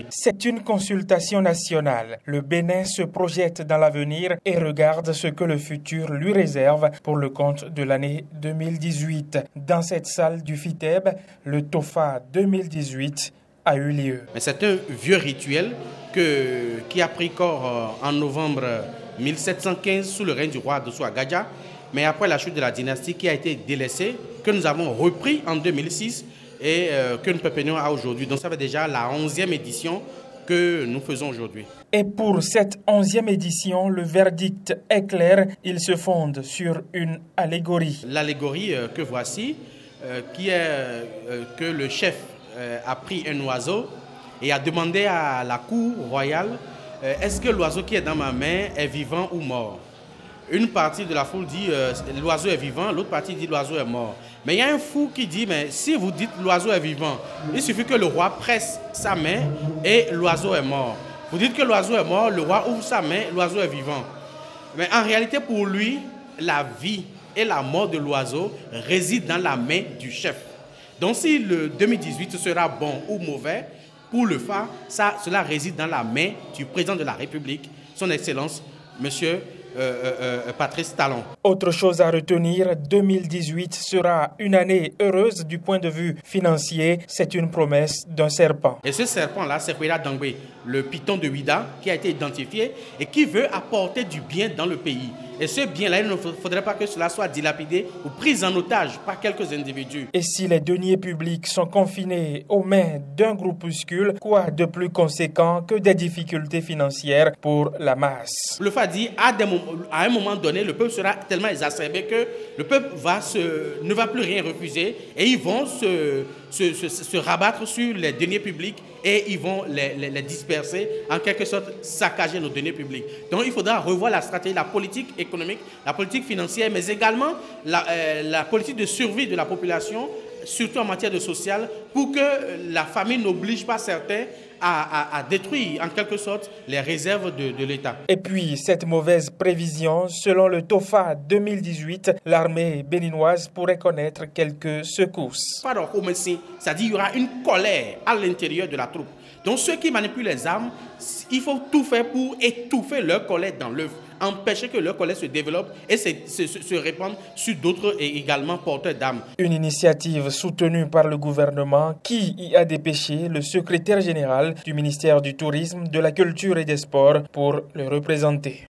C'est une consultation nationale. Le Bénin se projette dans l'avenir et regarde ce que le futur lui réserve pour le compte de l'année 2018. Dans cette salle du FITEB, le TOFA 2018 a eu lieu. C'est un vieux rituel qui a pris corps en novembre 1715 sous le règne du roi Dosso Agadja, mais après la chute de la dynastie qui a été délaissée, que nous avons repris en 2006 et que nous préparions à aujourd'hui. Donc ça fait déjà la 11e édition que nous faisons aujourd'hui. Et pour cette 11e édition, le verdict est clair, il se fonde sur une allégorie. L'allégorie que voici, qui est que le chef a pris un oiseau et a demandé à la cour royale est-ce que l'oiseau qui est dans ma main est vivant ou mort? Une partie de la foule dit l'oiseau est vivant, l'autre partie dit l'oiseau est mort. Mais il y a un fou qui dit mais si vous dites l'oiseau est vivant, il suffit que le roi presse sa main et l'oiseau est mort. Vous dites que l'oiseau est mort, le roi ouvre sa main, l'oiseau est vivant. Mais en réalité pour lui, la vie et la mort de l'oiseau résident dans la main du chef. Donc si le 2018 sera bon ou mauvais, pour le FA, cela réside dans la main du président de la République, son Excellence, Monsieur Patrice Talon. Autre chose à retenir, 2018 sera une année heureuse du point de vue financier. C'est une promesse d'un serpent. Et ce serpent-là, c'est Kwera Dangwe, le python de Ouida, qui a été identifié et qui veut apporter du bien dans le pays. Et ce bien-là, il ne faudrait pas que cela soit dilapidé ou pris en otage par quelques individus. Et si les deniers publics sont confinés aux mains d'un groupuscule, quoi de plus conséquent que des difficultés financières pour la masse? Le FA dit, à un moment donné, le peuple sera tellement exacerbé que le peuple ne va plus rien refuser et ils vont se rabattre sur les deniers publics et ils vont les disperser, en quelque sorte saccager nos deniers publics. Donc il faudra revoir la stratégie, la politique économique, la politique financière, mais également la politique de survie de la population, surtout en matière de social, pour que la famine n'oblige pas certains à détruire en quelque sorte les réserves de l'État. Et puis cette mauvaise prévision, selon le TOFA 2018, l'armée béninoise pourrait connaître quelques secousses. C'est-à-dire qu'il y aura une colère à l'intérieur de la troupe. Donc ceux qui manipulent les armes, il faut tout faire pour étouffer leur colère dans l'œuf, empêcher que leur colère se développe et se répande sur d'autres et également porteurs d'armes. Une initiative soutenue par le gouvernement qui y a dépêché le secrétaire général du ministère du Tourisme, de la Culture et des Sports pour le représenter.